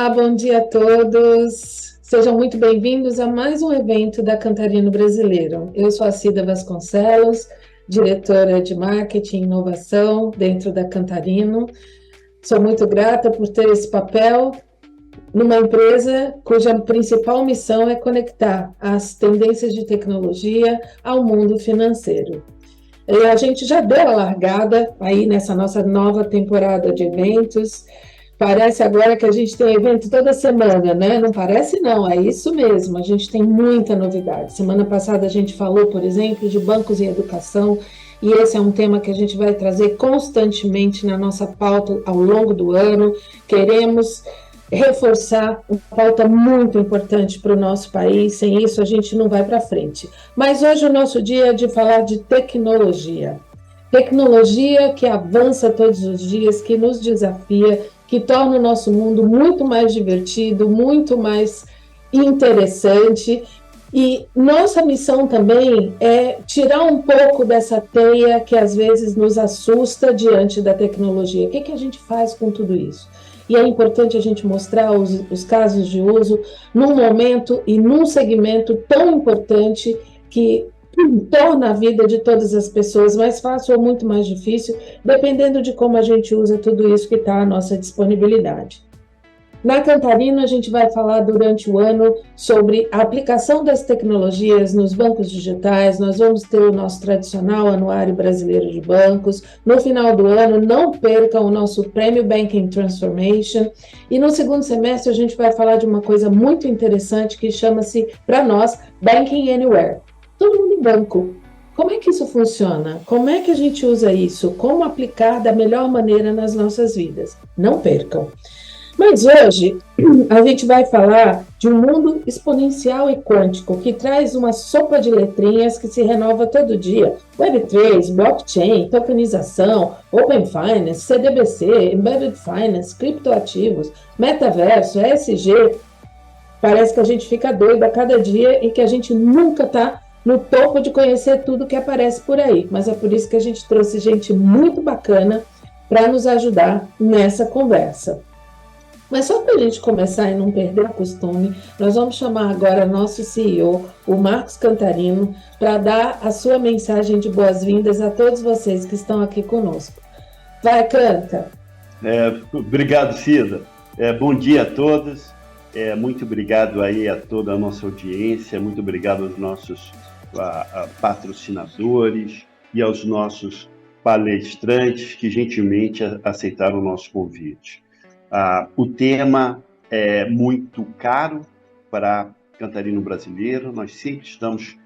Olá, bom dia a todos. Sejam muito bem-vindos a mais um evento da Cantarino Brasileiro. Eu sou a Cida Vasconcelos, diretora de Marketing e Inovação dentro da Cantarino. Sou muito grata por ter esse papel numa empresa cuja principal missão é conectar as tendências de tecnologia ao mundo financeiro. A gente já deu a largada aí nessa nossa nova temporada de eventos. Parece agora que a gente tem evento toda semana, né? Não parece não, é isso mesmo, a gente tem muita novidade. Semana passada a gente falou, por exemplo, de bancos e educação, e esse é um tema que a gente vai trazer constantemente na nossa pauta ao longo do ano. Queremos reforçar uma pauta muito importante para o nosso país, sem isso a gente não vai para frente. Mas hoje o nosso dia é de falar de tecnologia. Tecnologia que avança todos os dias, que nos desafia, que torna o nosso mundo muito mais divertido, muito mais interessante. E nossa missão também é tirar um pouco dessa teia que às vezes nos assusta diante da tecnologia. O que a gente faz com tudo isso? E é importante a gente mostrar os casos de uso num momento e num segmento tão importante que torna a vida de todas as pessoas mais fácil ou muito mais difícil, dependendo de como a gente usa tudo isso que está à nossa disponibilidade. Na Cantarino, a gente vai falar durante o ano sobre a aplicação das tecnologias nos bancos digitais. Nós vamos ter o nosso tradicional Anuário Brasileiro de Bancos. No final do ano, não percam o nosso Prêmio Banking Transformation. E no segundo semestre, a gente vai falar de uma coisa muito interessante que chama-se, para nós, Banking Anywhere. Todo mundo em banco. Como é que isso funciona? Como é que a gente usa isso? Como aplicar da melhor maneira nas nossas vidas? Não percam! Mas hoje a gente vai falar de um mundo exponencial e quântico que traz uma sopa de letrinhas que se renova todo dia. Web3, blockchain, tokenização, Open Finance, CDBC, Embedded Finance, criptoativos, metaverso, ESG. Parece que a gente fica doido a cada dia e que a gente nunca está no topo de conhecer tudo que aparece por aí. Mas é por isso que a gente trouxe gente muito bacana para nos ajudar nessa conversa. Mas só para a gente começar e não perder o costume, nós vamos chamar agora nosso CEO, o Marcos Cantarino, para dar a sua mensagem de boas-vindas a todos vocês que estão aqui conosco. Vai, Canta! Obrigado, Cida. Bom dia a todos. Muito obrigado aí a toda a nossa audiência, muito obrigado aos nossos patrocinadores e aos nossos palestrantes que gentilmente aceitaram o nosso convite. O tema é muito caro para Cantarino Brasileiro, nós sempre estamos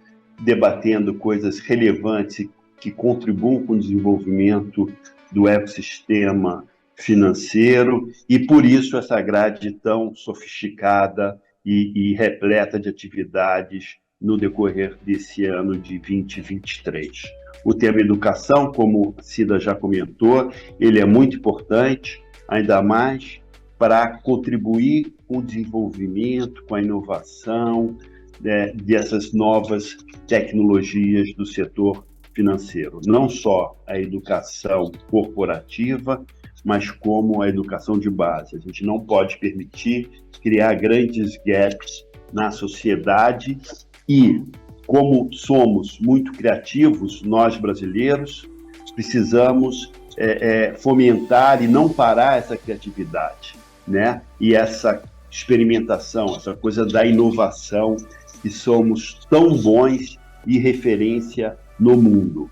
debatendo coisas relevantes que contribuem com o desenvolvimento do ecossistema financeiro e por isso essa grade tão sofisticada e repleta de atividades no decorrer desse ano de 2023. O tema educação, como a Cida já comentou, ele é muito importante, ainda mais para contribuir com o desenvolvimento, com a inovação dessas novas tecnologias do setor financeiro. Não só a educação corporativa, mas como a educação de base. A gente não pode permitir criar grandes gaps na sociedade e, como somos muito criativos, nós brasileiros, precisamos fomentar e não parar essa criatividade, né? E essa experimentação, essa coisa da inovação, que somos tão bons e referência no mundo.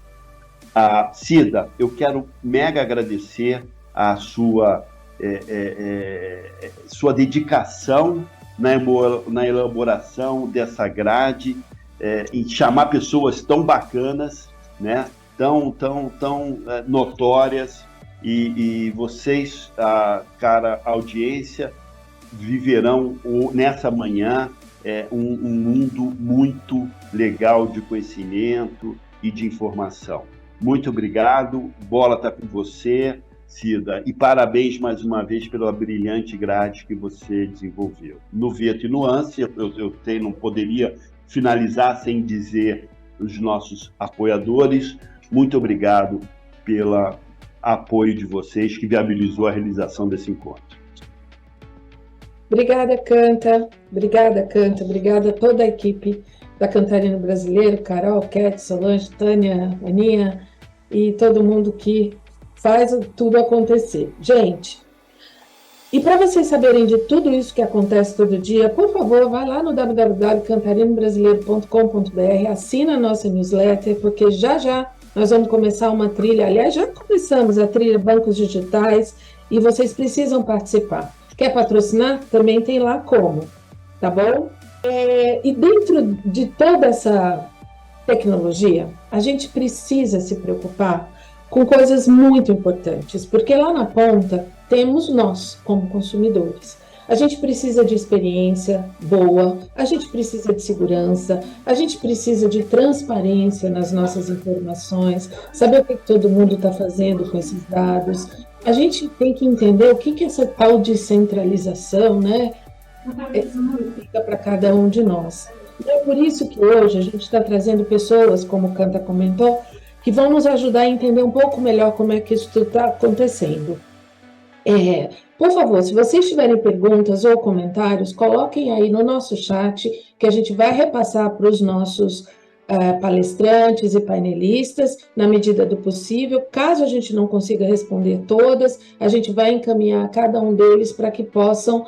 Cida, eu quero mega agradecer a sua dedicação na elaboração dessa grade, em chamar pessoas tão bacanas, né? tão notórias, e vocês, cara audiência, viverão nessa manhã um mundo muito legal de conhecimento e de informação. Muito obrigado, bola está com você, Cida, e parabéns mais uma vez pela brilhante grade que você desenvolveu. No Veto e Nuance, eu não poderia finalizar sem dizer os nossos apoiadores, muito obrigado pelo apoio de vocês que viabilizou a realização desse encontro. Obrigada, Canta, obrigada a toda a equipe da Cantarino Brasileiro, Carol, Cat, Solange, Tânia, Aninha e todo mundo que faz tudo acontecer. Gente, e para vocês saberem de tudo isso que acontece todo dia, por favor, vai lá no www.cantarinobrasileiro.com.br, assina a nossa newsletter, porque já já nós vamos começar uma trilha, aliás, já começamos a trilha Bancos Digitais, e vocês precisam participar. Quer patrocinar? Também tem lá como, tá bom? E dentro de toda essa tecnologia, a gente precisa se preocupar com coisas muito importantes, porque lá na ponta temos nós, como consumidores. A gente precisa de experiência boa, a gente precisa de segurança, a gente precisa de transparência nas nossas informações, saber o que todo mundo está fazendo com esses dados. A gente tem que entender o que essa tal descentralização, né, significa para cada um de nós. E é por isso que hoje a gente está trazendo pessoas, como o Canta comentou, que vão nos ajudar a entender um pouco melhor como é que isso está acontecendo. Por favor, se vocês tiverem perguntas ou comentários, coloquem aí no nosso chat, que a gente vai repassar para os nossos palestrantes e painelistas, na medida do possível. Caso a gente não consiga responder todas, a gente vai encaminhar cada um deles para que possam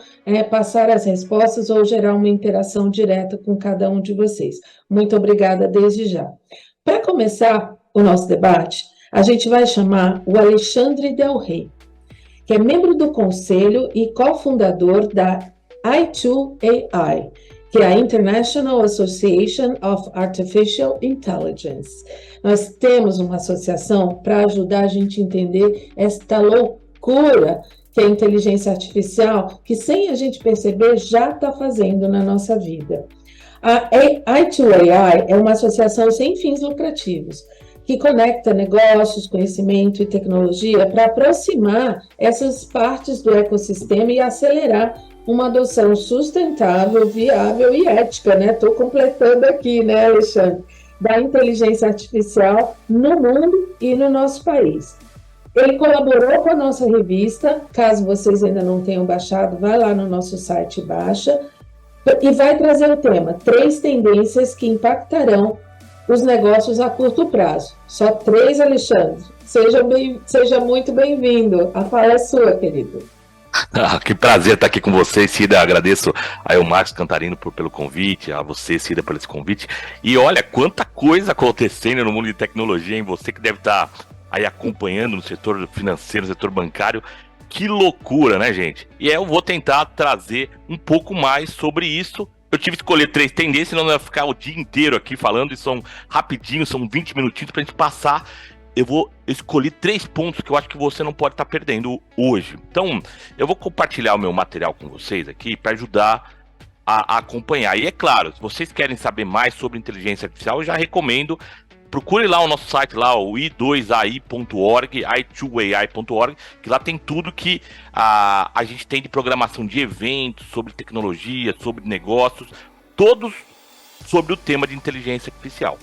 passar as respostas ou gerar uma interação direta com cada um de vocês. Muito obrigada desde já. Para começar o nosso debate, a gente vai chamar o Alexandre Del Rey, que é membro do conselho e cofundador da i2AI, que é a International Association of Artificial Intelligence. Nós temos uma associação para ajudar a gente a entender esta loucura que é a inteligência artificial, que sem a gente perceber já está fazendo na nossa vida. A i2AI é uma associação sem fins lucrativos, que conecta negócios, conhecimento e tecnologia para aproximar essas partes do ecossistema e acelerar uma adoção sustentável, viável e ética, né? Estou completando aqui, né, Alexandre? Da inteligência artificial no mundo e no nosso país. Ele colaborou com a nossa revista, caso vocês ainda não tenham baixado, vai lá no nosso site e baixa, e vai trazer o tema 3 tendências que impactarão os negócios a curto prazo. Só 3, Alexandre. Seja muito bem-vindo. A fala é sua, querido. Que prazer estar aqui com vocês, Cida. Agradeço ao Marcos Cantarino pelo convite, a você, Cida, por esse convite. E olha, quanta coisa acontecendo no mundo de tecnologia, hein? Você que deve estar aí acompanhando no setor financeiro, no setor bancário. Que loucura, né, gente? E eu vou tentar trazer um pouco mais sobre isso. Eu tive que escolher 3 tendências, senão eu ia ficar o dia inteiro aqui falando, e são rapidinho, são 20 minutinhos pra gente passar. Eu escolhi 3 pontos que eu acho que você não pode estar perdendo hoje. Então, eu vou compartilhar o meu material com vocês aqui para ajudar a acompanhar. E é claro, se vocês querem saber mais sobre inteligência artificial, eu já recomendo, procure lá o nosso site, lá, o i2ai.org, i2ai.org, que lá tem tudo que a gente tem de programação de eventos, sobre tecnologia, sobre negócios, todos sobre o tema de inteligência artificial.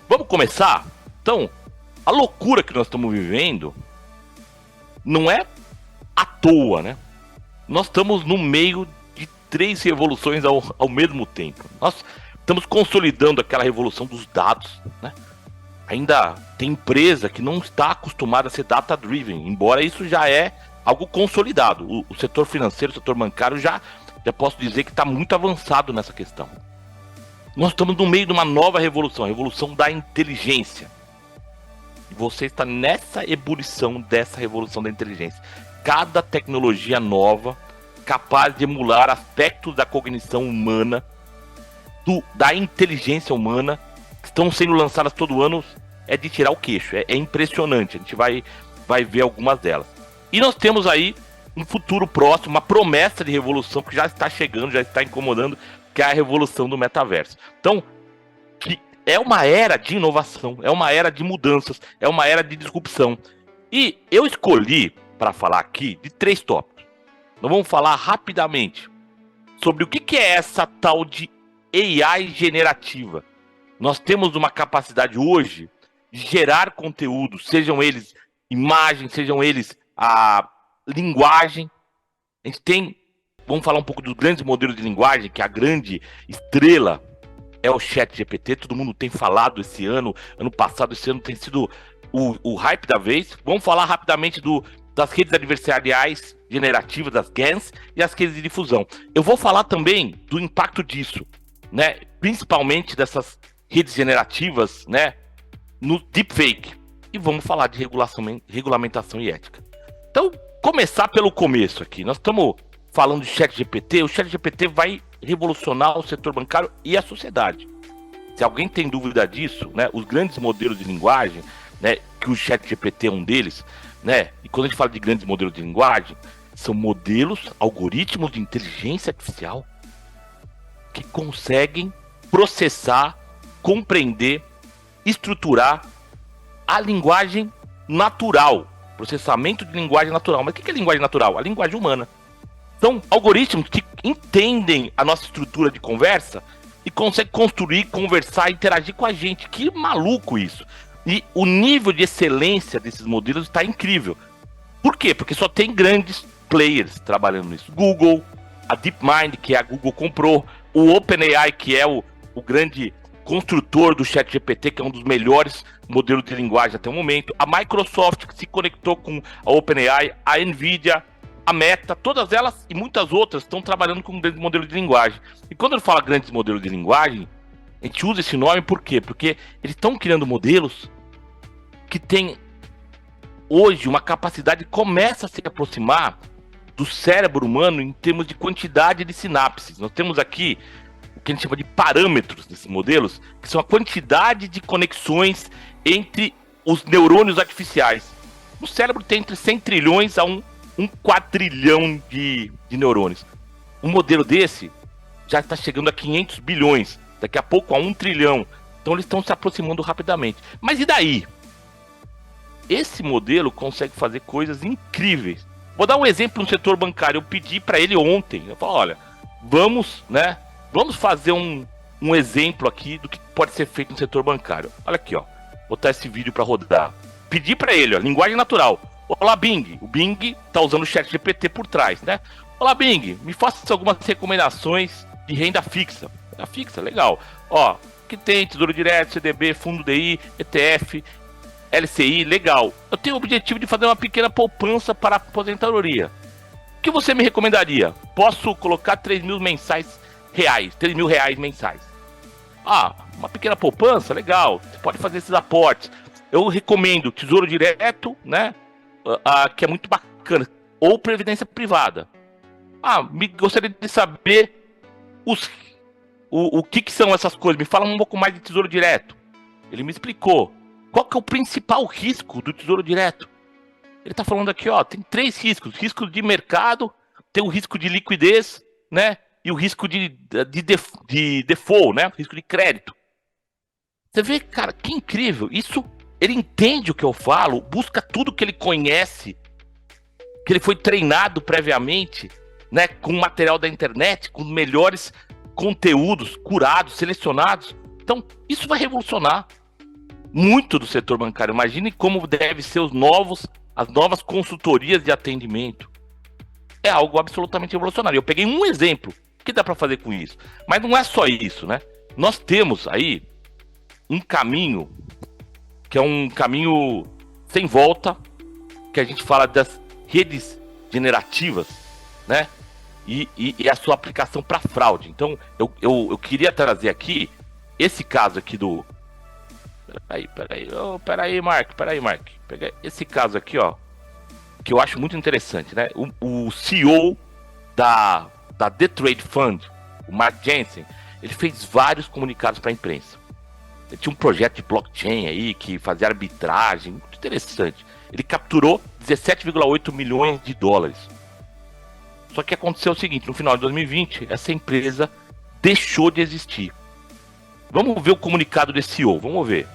Vamos começar? Então, a loucura que nós estamos vivendo não é à toa, né? Nós estamos no meio de 3 revoluções ao mesmo tempo. Nós estamos consolidando aquela revolução dos dados, né? Ainda tem empresa que não está acostumada a ser data-driven, embora isso já é algo consolidado. O setor financeiro, o setor bancário já posso dizer que está muito avançado nessa questão. Nós estamos no meio de uma nova revolução, a revolução da inteligência. E você está nessa ebulição dessa revolução da inteligência. Cada tecnologia nova, capaz de emular aspectos da cognição humana, da inteligência humana, que estão sendo lançadas todo ano, é de tirar o queixo. É impressionante. A gente vai ver algumas delas. E nós temos aí um futuro próximo, uma promessa de revolução que já está chegando, já está incomodando, que é a revolução do metaverso. Então, é uma era de inovação, é uma era de mudanças, é uma era de disrupção. E eu escolhi para falar aqui de 3 tópicos. Nós vamos falar rapidamente sobre o que é essa tal de AI generativa. Nós temos uma capacidade hoje de gerar conteúdo, sejam eles imagens, sejam eles a linguagem. A gente tem Vamos falar um pouco dos grandes modelos de linguagem, que a grande estrela é o ChatGPT. Todo mundo tem falado esse ano passado, esse ano tem sido o hype da vez. Vamos falar rapidamente das redes adversariais generativas, das GANs, e as redes de difusão. Eu vou falar também do impacto disso, né? Principalmente dessas redes generativas, né? No deepfake. E vamos falar de regulamentação e ética. Então, começar pelo começo aqui. Nós estamos falando de ChatGPT. O ChatGPT vai revolucionar o setor bancário e a sociedade. Se alguém tem dúvida disso, né? Os grandes modelos de linguagem, né? Que o ChatGPT é um deles, né? E quando a gente fala de grandes modelos de linguagem, são modelos, algoritmos de inteligência artificial que conseguem processar, compreender, estruturar a linguagem natural, processamento de linguagem natural. Mas o que é linguagem natural? A linguagem humana. São algoritmos que entendem a nossa estrutura de conversa e conseguem construir, conversar, interagir com a gente. Que maluco isso! E o nível de excelência desses modelos está incrível. Por quê? Porque só tem grandes players trabalhando nisso. Google, a DeepMind, que a Google comprou, o OpenAI, que é o grande construtor do ChatGPT, que é um dos melhores modelos de linguagem até o momento, a Microsoft, que se conectou com a OpenAI, a Nvidia, a Meta, todas elas e muitas outras estão trabalhando com grandes modelos de linguagem. E quando eu falo grandes modelos de linguagem, a gente usa esse nome por quê? Porque eles estão criando modelos que têm hoje uma capacidade que começa a se aproximar do cérebro humano em termos de quantidade de sinapses. Nós temos aqui o que a gente chama de parâmetros desses modelos, que são a quantidade de conexões entre os neurônios artificiais. O cérebro tem entre 100 trilhões a um quadrilhão de neurônios. Um modelo desse já está chegando a 500 bilhões, daqui a pouco a 1 trilhão. Então eles estão se aproximando rapidamente. Mas e daí? Esse modelo consegue fazer coisas incríveis. Vou dar um exemplo no setor bancário. Eu pedi para ele ontem. Eu falei, olha, vamos fazer um exemplo aqui do que pode ser feito no setor bancário. Olha aqui, ó. Vou botar esse vídeo para rodar. Pedi para ele, ó, linguagem natural. Olá, Bing. O Bing tá usando o ChatGPT por trás, né? Olá, Bing. Me faça algumas recomendações de renda fixa. Renda fixa, legal. Ó, que tem Tesouro Direto, CDB, Fundo DI, ETF, LCI, legal. Eu tenho o objetivo de fazer uma pequena poupança para a aposentadoria. O que você me recomendaria? Posso colocar 3 mil reais mensais. Ah, uma pequena poupança, legal. Você pode fazer esses aportes. Eu recomendo Tesouro Direto, né? Que é muito bacana. Ou Previdência Privada. Gostaria de saber o que são essas coisas. Me fala um pouco mais de Tesouro Direto. Ele me explicou. Qual que é o principal risco do Tesouro Direto? Ele está falando aqui, ó, tem 3 riscos. Risco de mercado, tem o risco de liquidez, né? E o risco de default, né? Risco de crédito. Você vê, cara, que incrível. Isso, ele entende o que eu falo, busca tudo que ele conhece, que ele foi treinado previamente, né? Com material da internet, com melhores conteúdos curados, selecionados. Então, isso vai revolucionar muito do setor bancário. Imagine como deve ser as novas consultorias de atendimento. É algo absolutamente revolucionário. Eu peguei um exemplo que dá para fazer com isso. Mas não é só isso, né? Nós temos aí um caminho que é um caminho sem volta, que a gente fala das redes generativas, né? E a sua aplicação para fraude. Então, eu queria trazer aqui esse caso aqui do... Peraí, Mark. Pega esse caso aqui, ó, que eu acho muito interessante, né? O CEO da The Trade Fund, o Mark Jensen, ele fez vários comunicados para a imprensa. Ele tinha um projeto de blockchain aí que fazia arbitragem, muito interessante. Ele capturou 17,8 milhões de dólares. Só que aconteceu o seguinte, no final de 2020, essa empresa deixou de existir. Vamos ver o comunicado desse CEO, vamos ver.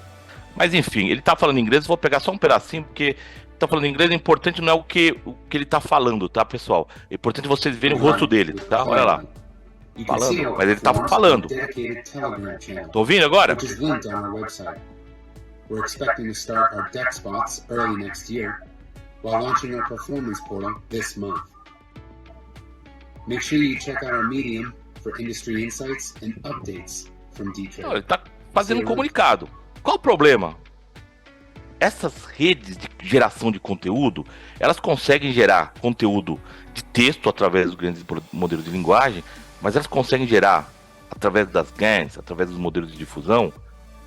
Mas enfim, ele tá falando inglês, vou pegar só um pedacinho, porque tá falando inglês, é importante, não é o que ele tá falando, tá, pessoal? É importante vocês verem o rosto dele, tá? Olha lá. Falando, mas ele tá falando. Tô ouvindo agora? We're expecting to start our deck spots early next year, while launching our performance portal this month. Make sure you check out our Medium for industry insights and updates from Não, D-Trade. ele está fazendo um comunicado. Qual o problema? Essas redes de geração de conteúdo, elas conseguem gerar conteúdo de texto através dos grandes modelos de linguagem, mas elas conseguem gerar, através das GANs, através dos modelos de difusão,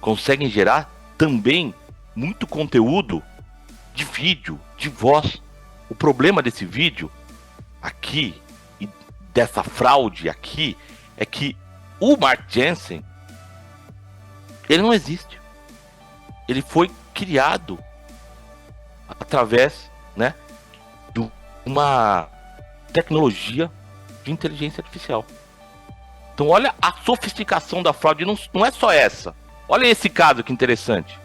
conseguem gerar também muito conteúdo de vídeo, de voz. O problema desse vídeo aqui, e dessa fraude aqui, é que o Mark Jensen, ele não existe. Ele foi criado através, né, de uma tecnologia de inteligência artificial. Então olha a sofisticação da fraude, não é só essa. Olha esse caso que interessante.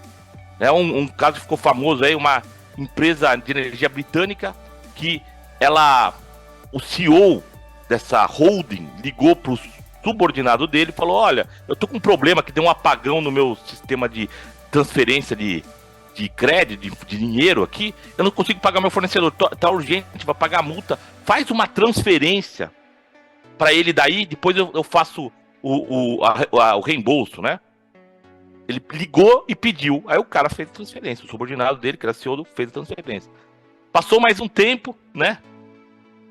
É um caso que ficou famoso aí, uma empresa de energia britânica que o CEO dessa holding ligou para o subordinado dele e falou: olha, eu tô com um problema que deu um apagão no meu sistema de transferência de crédito, de dinheiro aqui, eu não consigo pagar meu fornecedor, tá urgente, vai pagar a multa, faz uma transferência para ele daí, depois eu faço o reembolso, né? Ele ligou e pediu, aí o cara fez a transferência, o subordinado dele, que era CEO, fez a transferência. Passou mais um tempo, né?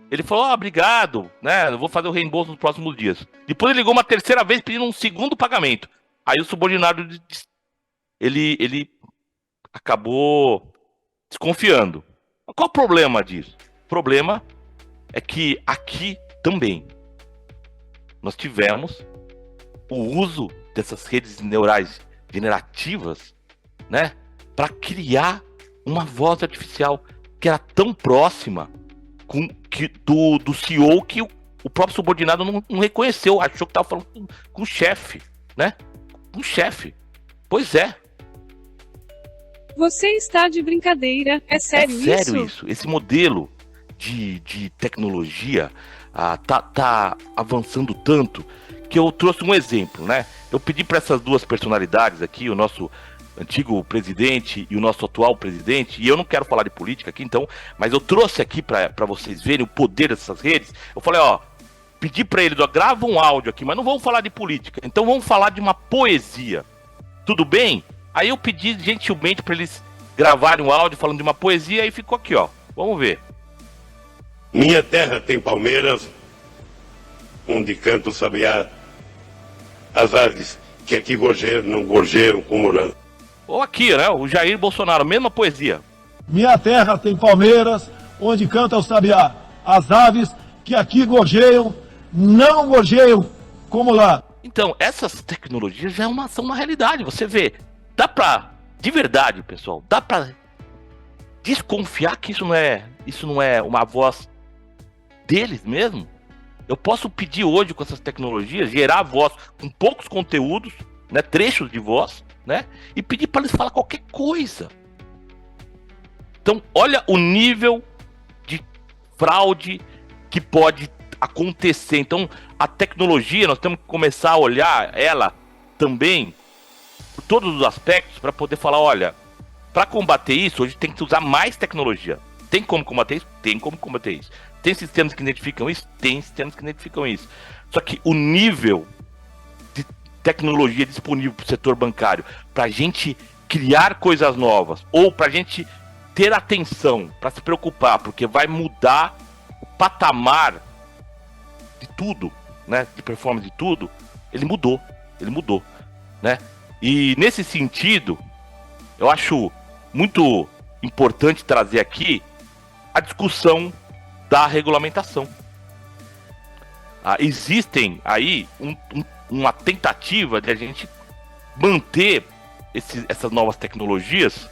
Ele falou: obrigado, né? Eu vou fazer o reembolso nos próximos dias. Depois ele ligou uma terceira vez pedindo um segundo pagamento. Aí o subordinado, ele acabou desconfiando. Qual o problema disso? O problema é que aqui também nós tivemos o uso dessas redes neurais generativas, né, para criar uma voz artificial que era tão próxima do CEO que o próprio subordinado não reconheceu, achou que estava falando com o chefe, né? Com o chefe. Pois é. Você está de brincadeira? É sério isso? É sério isso. Esse modelo de tecnologia tá avançando tanto que eu trouxe um exemplo, né? Eu pedi para essas duas personalidades aqui, o nosso antigo presidente e o nosso atual presidente, e eu não quero falar de política aqui, então, mas eu trouxe aqui para vocês verem o poder dessas redes. Eu falei, pedi para eles, grava um áudio aqui, mas não vamos falar de política, então vamos falar de uma poesia. Tudo bem? Aí eu pedi gentilmente para eles gravarem um áudio falando de uma poesia e ficou aqui, Vamos ver. Minha terra tem palmeiras, onde canta o sabiá. As aves que aqui gorjeiam, não gorjeiam como morango. Ou aqui, né? O Jair Bolsonaro, mesma poesia. Minha terra tem palmeiras, onde canta o sabiá. As aves que aqui gorjeiam, não gorjeiam como lá. Então, essas tecnologias já são uma realidade. Você vê, de verdade, pessoal, dá pra desconfiar que isso não é uma voz deles mesmo? Eu posso pedir hoje com essas tecnologias, gerar voz com poucos conteúdos, né, trechos de voz, né, e pedir para eles falar qualquer coisa. Então, olha o nível de fraude que pode acontecer. Então, a tecnologia, nós temos que começar a olhar ela também por todos os aspectos para poder falar, olha, para combater isso, hoje tem que usar mais tecnologia. Tem como combater isso? Tem como combater isso. Tem sistemas que identificam isso? Tem sistemas que identificam isso. Só que o nível de tecnologia disponível para o setor bancário, para a gente criar coisas novas, ou para a gente ter atenção, para se preocupar, porque vai mudar o patamar de tudo, né? De performance de tudo, ele mudou, né? E nesse sentido, eu acho muito importante trazer aqui a discussão da regulamentação. Existem aí uma tentativa de a gente manter essas novas tecnologias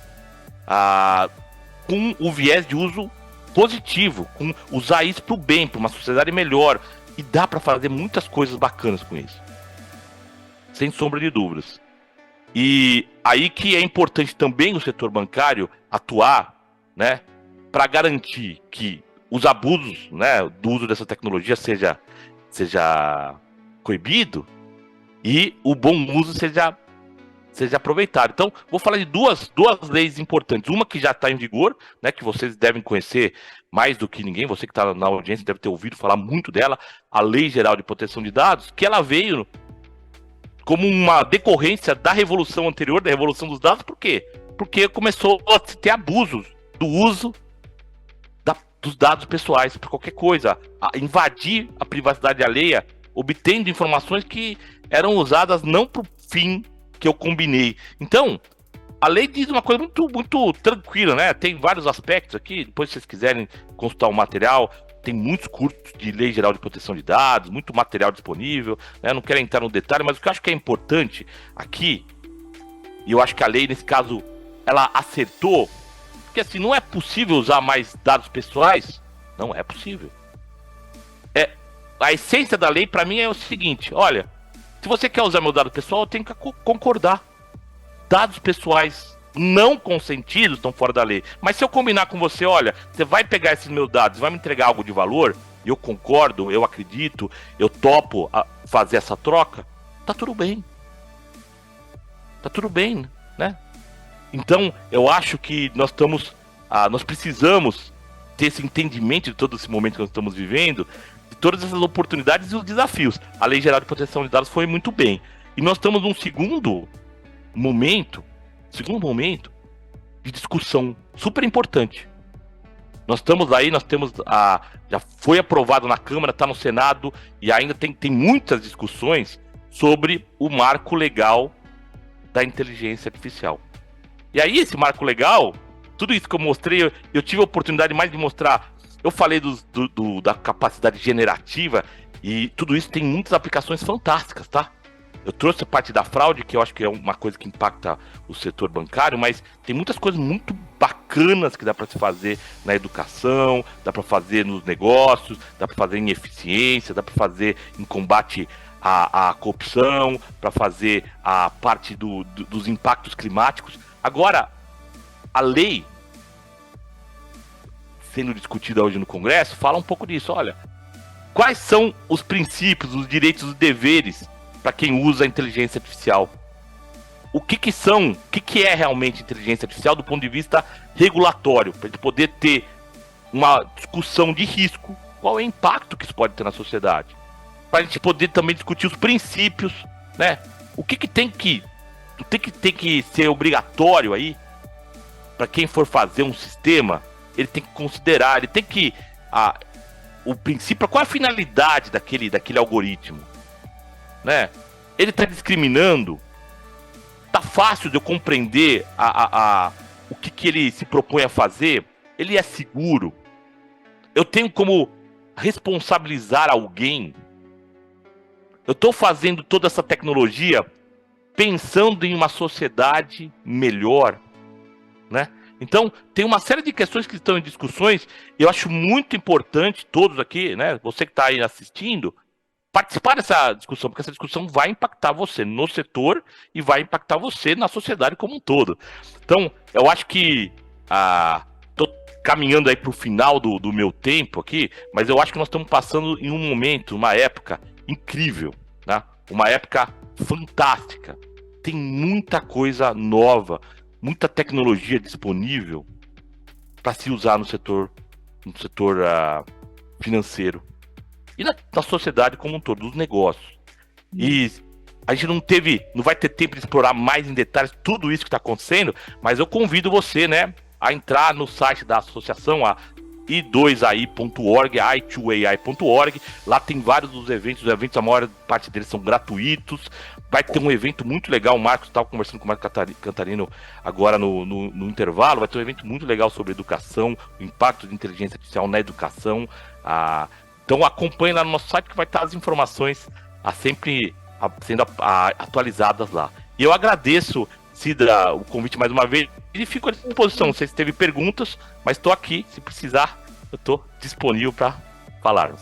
com o viés de uso positivo, com usar isso para o bem, para uma sociedade melhor. E dá para fazer muitas coisas bacanas com isso, sem sombra de dúvidas. E aí que é importante também o setor bancário atuar, né, para garantir que os abusos, né, do uso dessa tecnologia seja coibido e o bom uso seja seja aproveitado. Então, vou falar de duas leis importantes. Uma que já está em vigor, né, que vocês devem conhecer mais do que ninguém, você que está na audiência deve ter ouvido falar muito dela, a Lei Geral de Proteção de Dados, que ela veio como uma decorrência da revolução anterior, da revolução dos dados. Por quê? Porque começou a ter abusos do uso dos dados pessoais para qualquer coisa, a invadir a privacidade alheia, obtendo informações que eram usadas não para o fim que eu combinei. Então, a lei diz uma coisa muito, muito tranquila, né? Tem vários aspectos aqui, depois se vocês quiserem consultar o material, tem muitos cursos de Lei Geral de Proteção de Dados, muito material disponível, né? Não quero entrar no detalhe, mas o que eu acho que é importante aqui, e eu acho que a lei, nesse caso, ela acertou, porque assim, não é possível usar mais dados pessoais? Não é possível. A essência da lei, para mim, é o seguinte, olha, se você quer usar meu dado pessoal, eu tenho que concordar. Dados pessoais não consentidos estão fora da lei. Mas se eu combinar com você, olha, você vai pegar esses meus dados, vai me entregar algo de valor, eu concordo, eu acredito, eu topo fazer essa troca, tá tudo bem. Tá tudo bem, né? Então, eu acho que nós precisamos ter esse entendimento de todo esse momento que nós estamos vivendo, de todas essas oportunidades e os desafios. A Lei Geral de Proteção de Dados foi muito bem. E nós estamos num segundo momento de discussão super importante. Nós temos, já foi aprovado na Câmara, está no Senado, e ainda tem muitas discussões sobre o marco legal da inteligência artificial. E aí, esse marco legal, tudo isso que eu mostrei, eu tive a oportunidade mais de mostrar. Eu falei da capacidade generativa, e tudo isso tem muitas aplicações fantásticas, tá? Eu trouxe a parte da fraude, que eu acho que é uma coisa que impacta o setor bancário, mas tem muitas coisas muito bacanas que dá para se fazer na educação, dá para fazer nos negócios, dá para fazer em eficiência, dá para fazer em combate à corrupção, para fazer a parte dos impactos climáticos. Agora, a lei sendo discutida hoje no Congresso fala um pouco disso. Olha, quais são os princípios, os direitos, os deveres para quem usa a inteligência artificial? O que é realmente inteligência artificial do ponto de vista regulatório, para a gente poder ter uma discussão de risco, qual é o impacto que isso pode ter na sociedade, para a gente poder também discutir os princípios, né? O que tem que ser obrigatório aí para quem for fazer um sistema, ele tem que considerar, ele tem que o princípio, qual é a finalidade daquele algoritmo, né? Ele está discriminando? Tá fácil de eu compreender o que ele se propõe a fazer? Ele é seguro? Eu tenho como responsabilizar alguém? Eu estou fazendo toda essa tecnologia pensando em uma sociedade melhor, né? Então, tem uma série de questões que estão em discussões, e eu acho muito importante, todos aqui, né? Você que está aí assistindo, participar dessa discussão, porque essa discussão vai impactar você no setor e vai impactar você na sociedade como um todo. Então, eu acho que estou caminhando aí para o final do meu tempo aqui, mas eu acho que nós estamos passando em um momento, uma época incrível, né? Uma época fantástica. Tem muita coisa nova, muita tecnologia disponível para se usar no setor financeiro. E na sociedade como um todo, dos negócios. E a gente não vai ter tempo de explorar mais em detalhes tudo isso que está acontecendo, mas eu convido você, né, a entrar no site da associação, a i2ai.org, i2ai.org. Lá tem vários dos eventos. Os eventos, a maior parte deles são gratuitos. Vai ter um evento muito legal. O Marcos estava conversando com o Marcos Cantarino agora no intervalo. Vai ter um evento muito legal sobre educação, o impacto de inteligência artificial na educação. Então acompanhe lá no nosso site, que vai estar as informações sempre sendo atualizadas lá. E eu agradeço, Cida, o convite mais uma vez, e fico à disposição. Não sei se teve perguntas, mas estou aqui, se precisar, eu estou disponível para falarmos.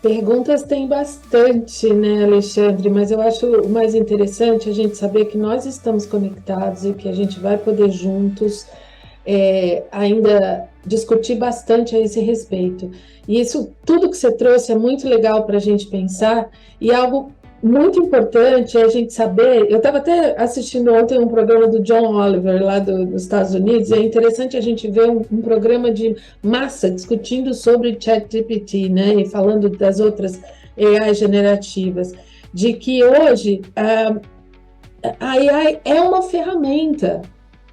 Perguntas tem bastante, né, Alexandre? Mas eu acho o mais interessante a gente saber que nós estamos conectados e que a gente vai poder juntos ainda discutir bastante a esse respeito. E isso, tudo que você trouxe é muito legal para a gente pensar, e algo muito importante é a gente saber. Eu estava até assistindo ontem um programa do John Oliver, lá dos Estados Unidos, e é interessante a gente ver um programa de massa discutindo sobre ChatGPT, né, e falando das outras AI generativas, de que hoje a AI é uma ferramenta.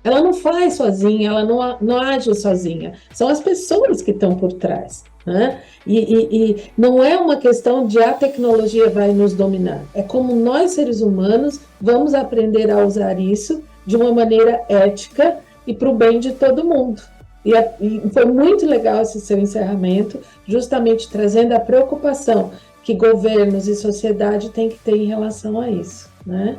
Ela não faz sozinha, ela não age sozinha. São as pessoas que estão por trás, né? E não é uma questão de a tecnologia vai nos dominar. É como nós, seres humanos, vamos aprender a usar isso de uma maneira ética e para o bem de todo mundo. E foi muito legal esse seu encerramento, justamente trazendo a preocupação que governos e sociedade têm que ter em relação a isso, né?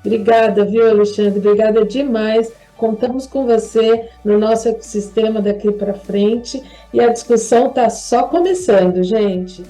Obrigada, viu, Alexandre? Obrigada demais. Contamos com você no nosso ecossistema daqui para frente e a discussão está só começando, gente.